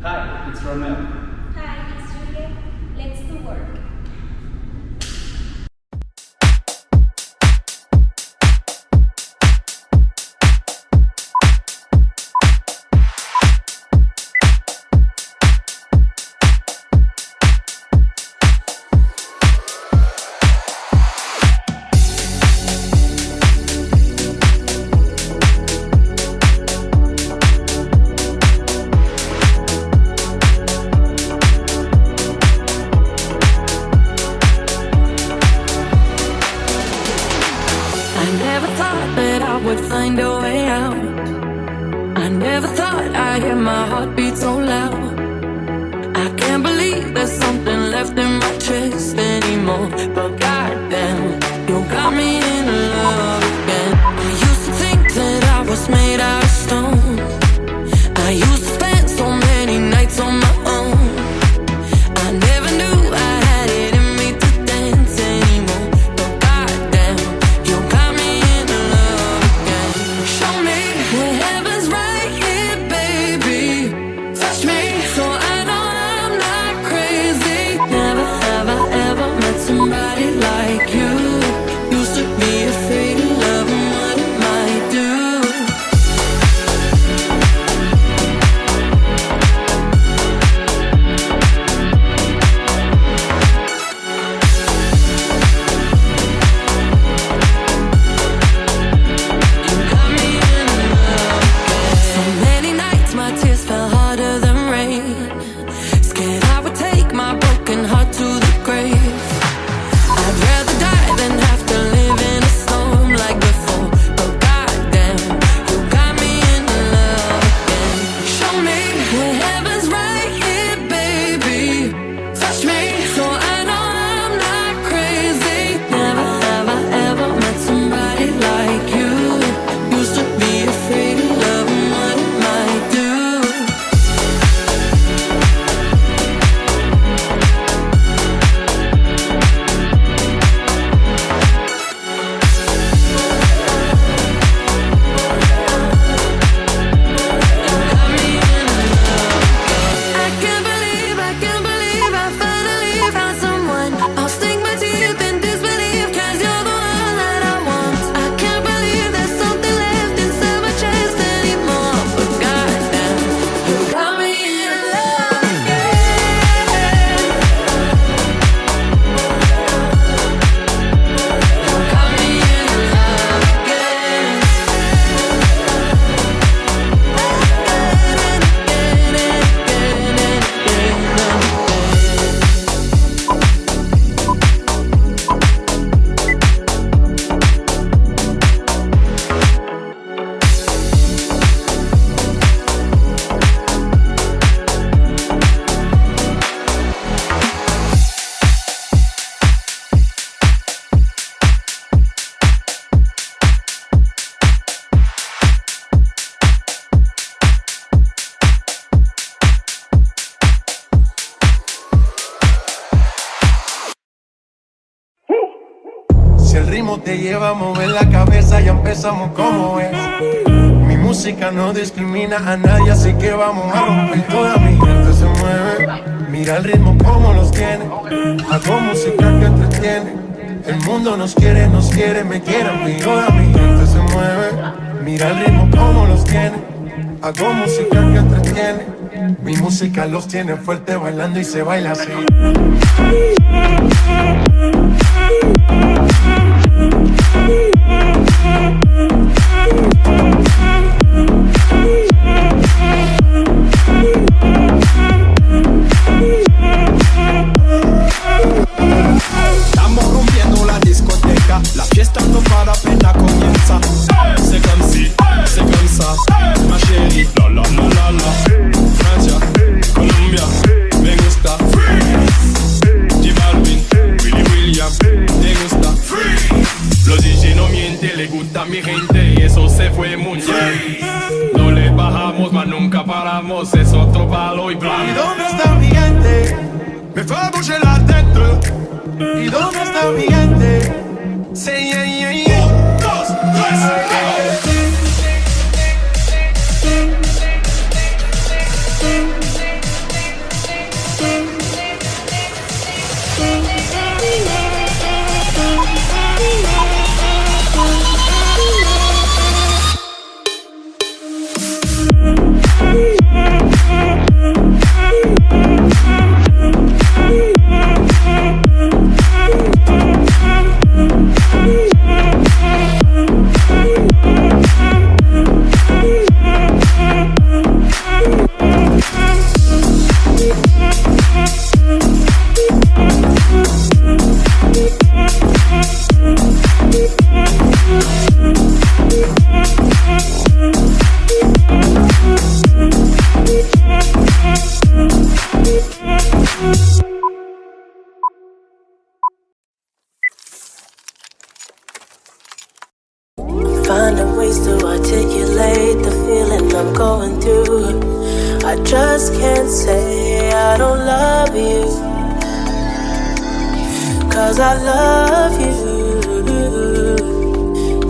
Hi, it's Romeo. Hi, it's Juliet. Let's do work. Would find a way out. I never thought I'd hear my heartbeat so loud. I can't believe there's something left in my chest anymore. But goddamn, you got me in love again. I used to think that I was made out of stone. I used to spend so many nights on my own. I never knew I had it in me to dance anymore. But goddamn, you got me in love again. Show me that heaven's right here, baby. Touch me so I know I'm not crazy. Never have I ever met somebody like you. Used to be afraid of love and what it might do. Si el ritmo te lleva a mover la cabeza, ya empezamos como es. Mi música no discrimina a nadie, así que vamos a romper. Toda mi gente se mueve, mira el ritmo como los tiene. Hago música que entretiene. El mundo nos quiere, me quiere a mí. Toda mi gente se mueve, mira el ritmo como los tiene. Hago música que entretiene. Mi música los tiene fuerte bailando y se baila así. Estamos rompiendo la discoteca, la fiesta no para, apenas comienza. C'est comme si, c'est comme ça, ma chérie, la la la la la. Francia, Colombia, me gusta. J Balvin, Willy William, me gusta. Los DJ no mienten, le gusta a mi gente y eso se fue mundial. No le bajamos, mas nunca paramos, es otro palo y blanco. ¿Y dónde está mi gente? Me fue a bouger la tête. ¿Y dónde está mi gente? Say yeah, yeah, yeah. 1, 2, 3, say I don't love you, 'cause I love you.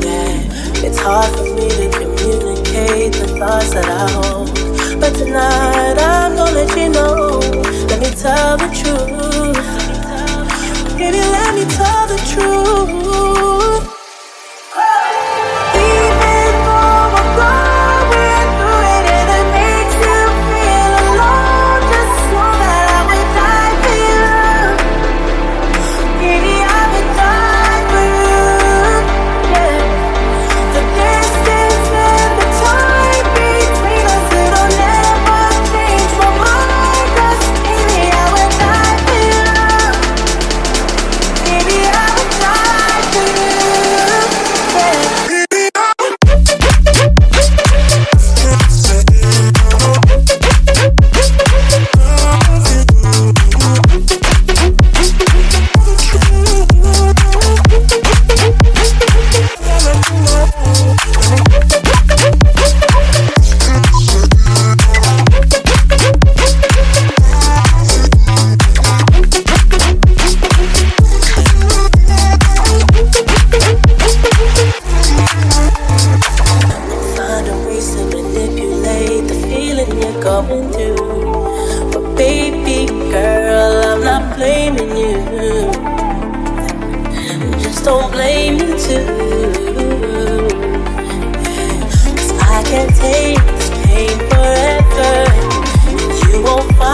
Yeah, it's hard for me to communicate the thoughts that I hold, but tonight I'm gonna let you know. Let me tell the truth. Baby, let me tell the truth. Even though I'm going through it and it makes you feel alone, just know that I would die for you. Baby, I would die for you. Yeah. The distance and the time between us, it'll never change my mind. 'Cause baby, I would die for you. Baby, I would die for you. Yeah. Finding ways to manipulate the feeling you're going through. But baby girl, I'm not blaming you. Just don't blame me too. 'Cause I can't take this pain forever. And you won't find